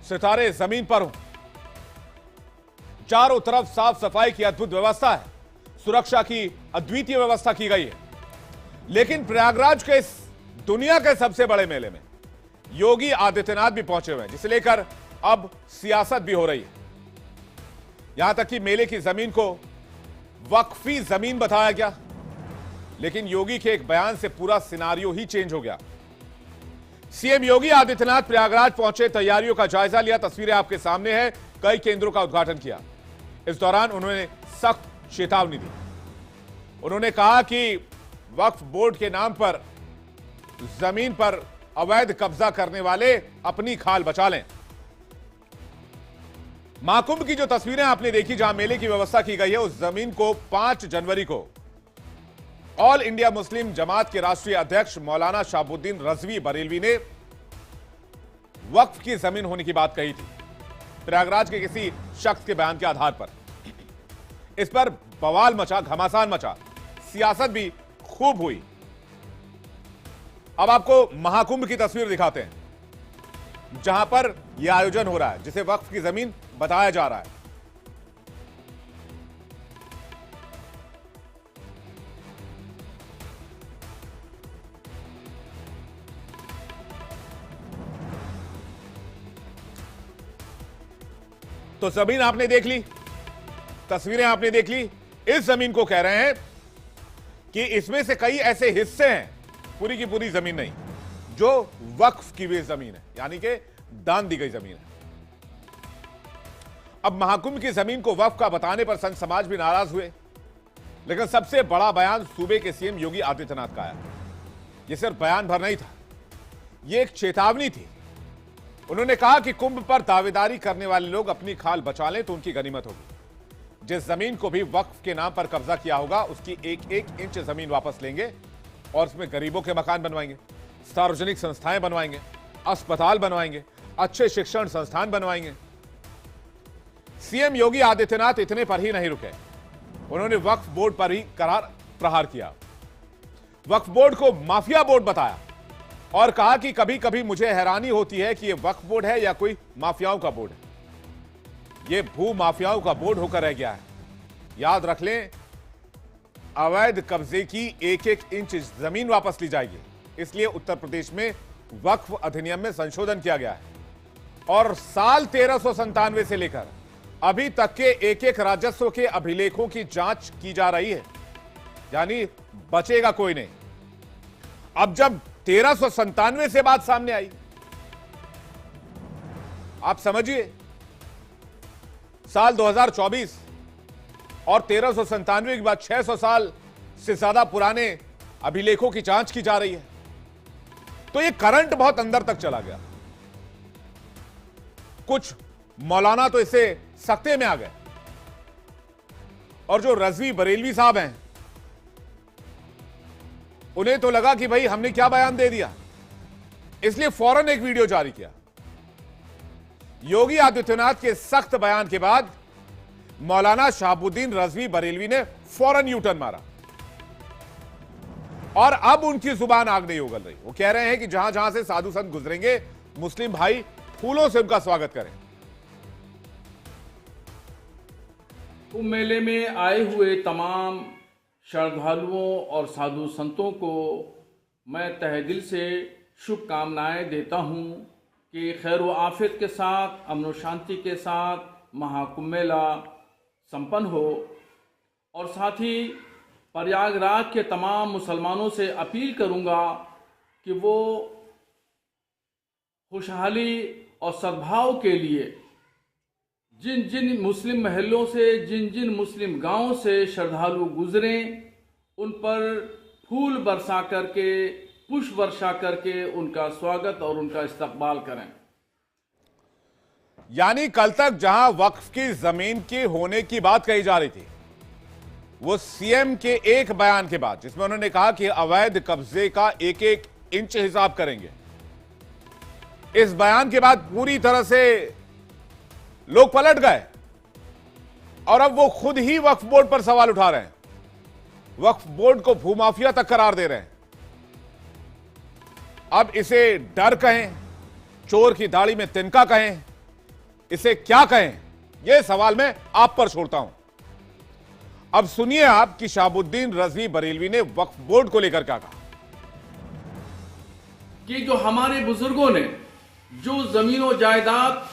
सितारे जमीन पर हों। चारों तरफ साफ सफाई की अद्भुत व्यवस्था है, सुरक्षा की अद्वितीय व्यवस्था की गई है। लेकिन प्रयागराज के इस दुनिया के सबसे बड़े मेले में योगी आदित्यनाथ भी पहुंचे हुए हैं, जिसे लेकर अब सियासत भी हो रही है। यहां तक कि मेले की जमीन को वक्फी जमीन बताया गया, लेकिन योगी के एक बयान से पूरा सिनारियो ही चेंज हो गया। सीएम योगी आदित्यनाथ प्रयागराज पहुंचे, तैयारियों का जायजा लिया। तस्वीरें आपके सामने हैं। कई केंद्रों का उद्घाटन किया। इस दौरान उन्होंने सख्त चेतावनी दी। उन्होंने कहा कि वक्फ बोर्ड के नाम पर जमीन पर अवैध कब्जा करने वाले अपनी खाल बचा लें। महाकुंभ की जो तस्वीरें आपने देखी, जहां मेले की व्यवस्था की गई है, उस जमीन को 5 जनवरी को ऑल इंडिया मुस्लिम जमात के राष्ट्रीय अध्यक्ष मौलाना शहाबुद्दीन रजवी बरेलवी ने वक्फ की जमीन होने की बात कही थी, प्रयागराज के किसी शख्स के बयान के आधार पर। इस पर बवाल मचा, घमासान मचा, सियासत भी खूब हुई। अब आपको महाकुंभ की तस्वीर दिखाते हैं, जहां पर यह आयोजन हो रहा है, जिसे वक्फ की जमीन बताया जा रहा है। तो जमीन आपने देख ली, तस्वीरें आपने देख ली। इस जमीन को कह रहे हैं कि इसमें से कई ऐसे हिस्से हैं, पूरी की पूरी जमीन नहीं, जो वक्फ की हुई जमीन है, यानी कि दान दी गई जमीन है। अब महाकुंभ की जमीन को वक्फ का बताने पर संत समाज भी नाराज हुए, लेकिन सबसे बड़ा बयान सूबे के सीएम योगी आदित्यनाथ का आया। यह सिर्फ बयान भर नहीं था, यह एक चेतावनी थी। उन्होंने कहा कि कुंभ पर दावेदारी करने वाले लोग अपनी खाल बचा लें तो उनकी गनीमत होगी। जिस जमीन को भी वक्फ के नाम पर कब्जा किया होगा, उसकी एक एक इंच जमीन वापस लेंगे और उसमें गरीबों के मकान बनवाएंगे, सार्वजनिक संस्थाएं बनवाएंगे, अस्पताल बनवाएंगे, अच्छे शिक्षण संस्थान बनवाएंगे। सीएम योगी आदित्यनाथ इतने पर ही नहीं रुके, उन्होंने वक्फ बोर्ड पर ही करार प्रहार किया। वक्फ बोर्ड को माफिया बोर्ड बताया और कहा कि कभी कभी मुझे हैरानी होती है कि यह वक्फ बोर्ड है या कोई माफियाओं का बोर्ड है। यह भू माफियाओं का बोर्ड होकर रह गया है। याद रख लें, अवैध कब्जे की एक एक इंच जमीन वापस ली जाएगी। इसलिए उत्तर प्रदेश में वक्फ अधिनियम में संशोधन किया गया है और साल 1397 से लेकर अभी तक के एक एक राजस्व के अभिलेखों की जांच की जा रही है, यानी बचेगा कोई नहीं। अब जब 1397 से बात सामने आई, आप समझिए, साल 2024 और 1397 के बाद 600 साल से ज्यादा पुराने अभिलेखों की जांच की जा रही है। तो ये करंट बहुत अंदर तक चला गया। कुछ मौलाना तो इसे सख्ते में आ गए और जो रजवी बरेलवी साहब हैं, उन्हें तो लगा कि भाई हमने क्या बयान दे दिया, इसलिए फौरन एक वीडियो जारी किया। योगी आदित्यनाथ के सख्त बयान के बाद मौलाना शहाबुद्दीन रजवी बरेलवी ने फौरन यूटर्न मारा और अब उनकी जुबान आग नहीं उगल रही। वो कह रहे हैं कि जहां जहां से साधु संत गुजरेंगे, मुस्लिम भाई फूलों से उनका स्वागत करें। कुंभ मेले में आए हुए तमाम श्रद्धालुओं और साधु संतों को मैं तहे दिल से शुभकामनाएं देता हूं कि खैर व आफियत के साथ, अमन व शांति के साथ महाकुंभ मेला संपन्न हो। और साथ ही प्रयागराज के तमाम मुसलमानों से अपील करूंगा कि वो खुशहाली और सद्भाव के लिए जिन जिन मुस्लिम महलों से, जिन जिन मुस्लिम गांवों से श्रद्धालु गुजरें, उन पर फूल बरसा करके, पुष्प वर्षा करके उनका स्वागत और उनका इस्तकबाल करें। यानी कल तक जहां वक्फ की जमीन की होने की बात कही जा रही थी, वो सीएम के एक बयान के बाद, जिसमें उन्होंने कहा कि अवैध कब्जे का एक एक इंच हिसाब करेंगे, इस बयान के बाद पूरी तरह से लोग पलट गए और अब वो खुद ही वक्फ बोर्ड पर सवाल उठा रहे हैं, वक्फ बोर्ड को भूमाफिया तक करार दे रहे हैं। अब इसे डर कहें, चोर की दाढ़ी में तिनका कहें, इसे क्या कहें, यह सवाल मैं आप पर छोड़ता हूं। अब सुनिए आप कि शहाबुद्दीन रजवी बरेलवी ने वक्फ बोर्ड को लेकर क्या कहा। कि जो हमारे बुजुर्गों ने जो जमीनों जायदाद